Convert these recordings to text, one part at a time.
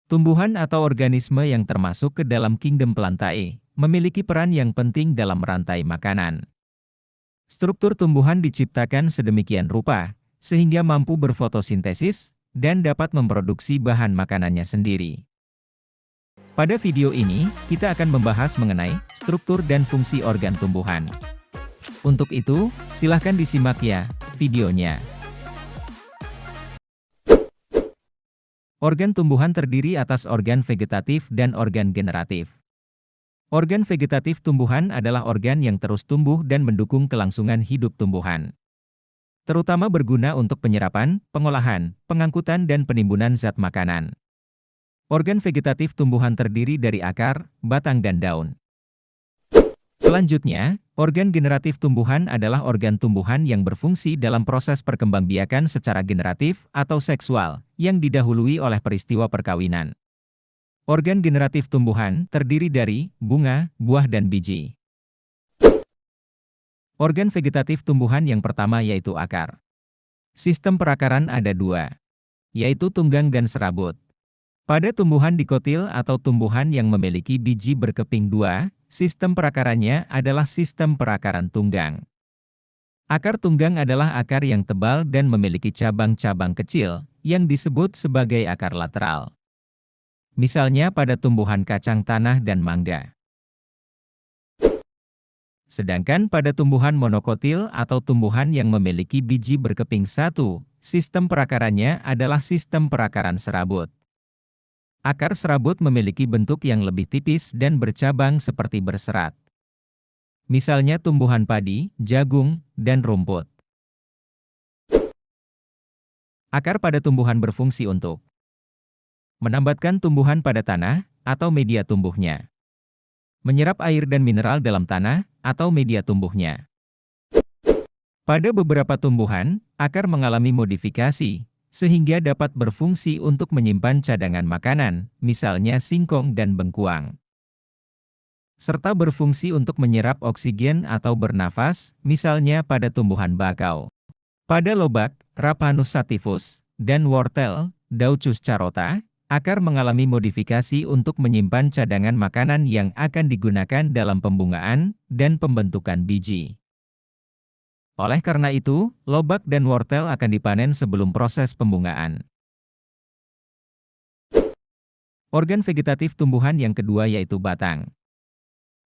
Tumbuhan atau organisme yang termasuk ke dalam kingdom Plantae, memiliki peran yang penting dalam rantai makanan. Struktur tumbuhan diciptakan sedemikian rupa, sehingga mampu berfotosintesis, dan dapat memproduksi bahan makanannya sendiri. Pada video ini, kita akan membahas mengenai struktur dan fungsi organ tumbuhan. Untuk itu, silahkan disimak ya videonya. Organ tumbuhan terdiri atas organ vegetatif dan organ generatif. Organ vegetatif tumbuhan adalah organ yang terus tumbuh dan mendukung kelangsungan hidup tumbuhan. Terutama berguna untuk penyerapan, pengolahan, pengangkutan dan penimbunan zat makanan. Organ vegetatif tumbuhan terdiri dari akar, batang dan daun. Selanjutnya, organ generatif tumbuhan adalah organ tumbuhan yang berfungsi dalam proses perkembangbiakan secara generatif atau seksual, yang didahului oleh peristiwa perkawinan. Organ generatif tumbuhan terdiri dari bunga, buah dan biji. Organ vegetatif tumbuhan yang pertama yaitu akar. Sistem perakaran ada dua, yaitu tunggang dan serabut. Pada tumbuhan dikotil atau tumbuhan yang memiliki biji berkeping dua, sistem perakarannya adalah sistem perakaran tunggang. Akar tunggang adalah akar yang tebal dan memiliki cabang-cabang kecil, yang disebut sebagai akar lateral. Misalnya pada tumbuhan kacang tanah dan mangga. Sedangkan pada tumbuhan monokotil atau tumbuhan yang memiliki biji berkeping satu, sistem perakarannya adalah sistem perakaran serabut. Akar serabut memiliki bentuk yang lebih tipis dan bercabang seperti berserat. Misalnya tumbuhan padi, jagung, dan rumput. Akar pada tumbuhan berfungsi untuk menambatkan tumbuhan pada tanah atau media tumbuhnya, menyerap air dan mineral dalam tanah atau media tumbuhnya. Pada beberapa tumbuhan, akar mengalami modifikasi, sehingga dapat berfungsi untuk menyimpan cadangan makanan, misalnya singkong dan bengkuang. Serta berfungsi untuk menyerap oksigen atau bernafas, misalnya pada tumbuhan bakau. Pada lobak, Raphanus sativus, dan wortel, Daucus carota, akar mengalami modifikasi untuk menyimpan cadangan makanan yang akan digunakan dalam pembungaan dan pembentukan biji. Oleh karena itu, lobak dan wortel akan dipanen sebelum proses pembungaan. Organ vegetatif tumbuhan yang kedua yaitu batang.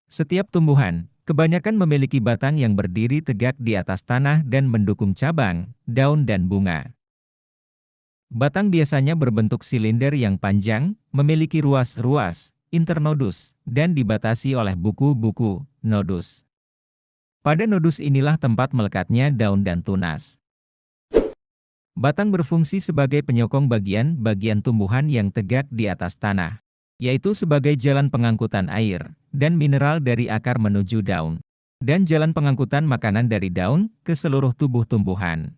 Setiap tumbuhan, kebanyakan memiliki batang yang berdiri tegak di atas tanah dan mendukung cabang, daun dan bunga. Batang biasanya berbentuk silinder yang panjang, memiliki ruas-ruas, internodus, dan dibatasi oleh buku-buku, nodus. Pada nodus inilah tempat melekatnya daun dan tunas. Batang berfungsi sebagai penyokong bagian-bagian tumbuhan yang tegak di atas tanah, yaitu sebagai jalan pengangkutan air dan mineral dari akar menuju daun, dan jalan pengangkutan makanan dari daun ke seluruh tubuh tumbuhan.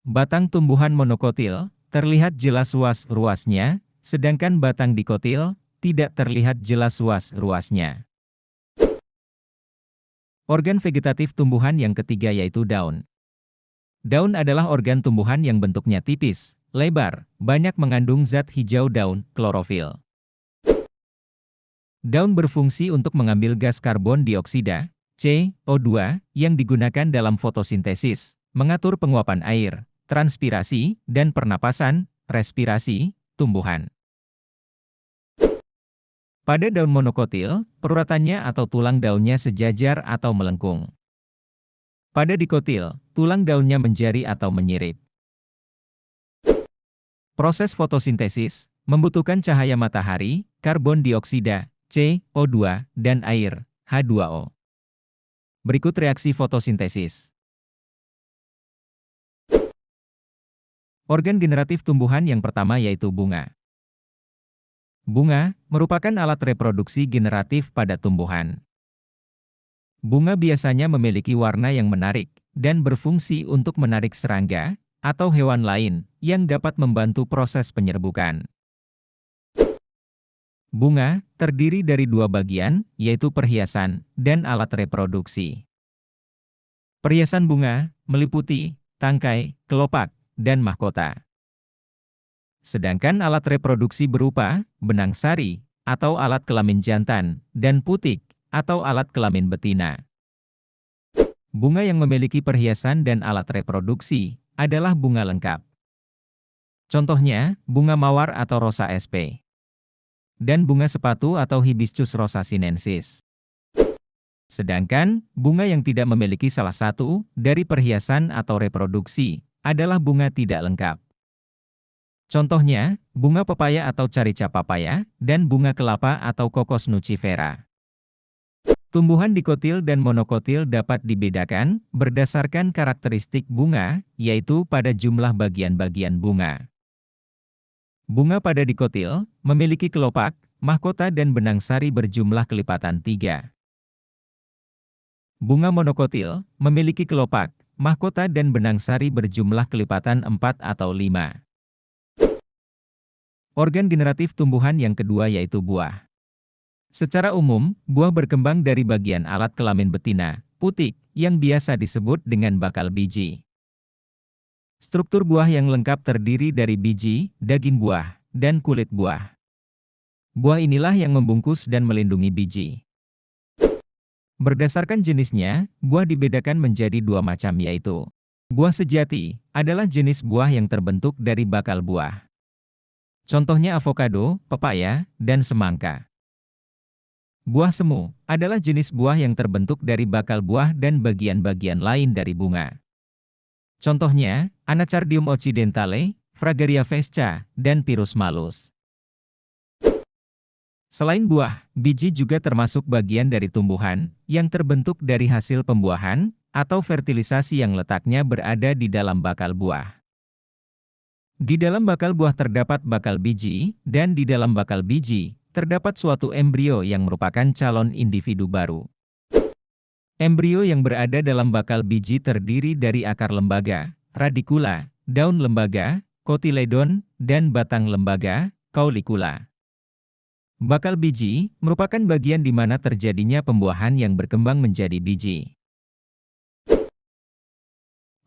Batang tumbuhan monokotil terlihat jelas ruas-ruasnya, sedangkan batang dikotil tidak terlihat jelas ruas-ruasnya. Organ vegetatif tumbuhan yang ketiga yaitu daun. Daun adalah organ tumbuhan yang bentuknya tipis, lebar, banyak mengandung zat hijau daun, klorofil. Daun berfungsi untuk mengambil gas karbon dioksida, CO2, yang digunakan dalam fotosintesis, mengatur penguapan air, transpirasi, dan pernapasan, respirasi, tumbuhan. Pada daun monokotil, peruratannya atau tulang daunnya sejajar atau melengkung. Pada dikotil, tulang daunnya menjari atau menyirip. Proses fotosintesis membutuhkan cahaya matahari, karbon dioksida, CO2, dan air, H2O. Berikut reaksi fotosintesis. Organ generatif tumbuhan yang pertama yaitu bunga. Bunga merupakan alat reproduksi generatif pada tumbuhan. Bunga biasanya memiliki warna yang menarik dan berfungsi untuk menarik serangga atau hewan lain yang dapat membantu proses penyerbukan. Bunga terdiri dari dua bagian, yaitu perhiasan dan alat reproduksi. Perhiasan bunga meliputi tangkai, kelopak, dan mahkota. Sedangkan alat reproduksi berupa benang sari, atau alat kelamin jantan, dan putik, atau alat kelamin betina. Bunga yang memiliki perhiasan dan alat reproduksi adalah bunga lengkap. Contohnya, bunga mawar atau Rosa sp. dan bunga sepatu atau Hibiscus rosa sinensis. Sedangkan, bunga yang tidak memiliki salah satu dari perhiasan atau reproduksi adalah bunga tidak lengkap. Contohnya, bunga pepaya atau Carica papaya, dan bunga kelapa atau Cocos nucifera. Tumbuhan dikotil dan monokotil dapat dibedakan berdasarkan karakteristik bunga, yaitu pada jumlah bagian-bagian bunga. Bunga pada dikotil memiliki kelopak, mahkota dan benang sari berjumlah kelipatan 3. Bunga monokotil memiliki kelopak, mahkota dan benang sari berjumlah kelipatan 4 atau 5. Organ generatif tumbuhan yang kedua yaitu buah. Secara umum, buah berkembang dari bagian alat kelamin betina, putik, yang biasa disebut dengan bakal biji. Struktur buah yang lengkap terdiri dari biji, daging buah, dan kulit buah. Buah inilah yang membungkus dan melindungi biji. Berdasarkan jenisnya, buah dibedakan menjadi 2 macam yaitu buah sejati, adalah jenis buah yang terbentuk dari bakal buah. Contohnya avokado, pepaya, dan semangka. Buah semu adalah jenis buah yang terbentuk dari bakal buah dan bagian-bagian lain dari bunga. Contohnya, Anacardium occidentale, Fragaria vesca, dan Pyrus malus. Selain buah, biji juga termasuk bagian dari tumbuhan yang terbentuk dari hasil pembuahan atau fertilisasi yang letaknya berada di dalam bakal buah. Di dalam bakal buah terdapat bakal biji, dan di dalam bakal biji terdapat suatu embrio yang merupakan calon individu baru. Embrio yang berada dalam bakal biji terdiri dari akar lembaga, radikula, daun lembaga, kotiledon, dan batang lembaga, kaulikula. Bakal biji merupakan bagian di mana terjadinya pembuahan yang berkembang menjadi biji.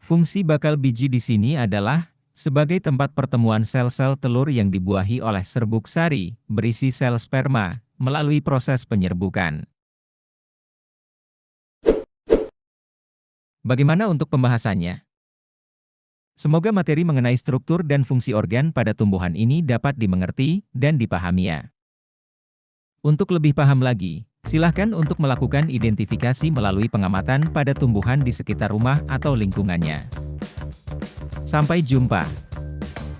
Fungsi bakal biji di sini adalah sebagai tempat pertemuan sel-sel telur yang dibuahi oleh serbuk sari, berisi sel sperma, melalui proses penyerbukan. Bagaimana untuk pembahasannya? Semoga materi mengenai struktur dan fungsi organ pada tumbuhan ini dapat dimengerti dan dipahaminya. Untuk lebih paham lagi, silakan untuk melakukan identifikasi melalui pengamatan pada tumbuhan di sekitar rumah atau lingkungannya. Sampai jumpa.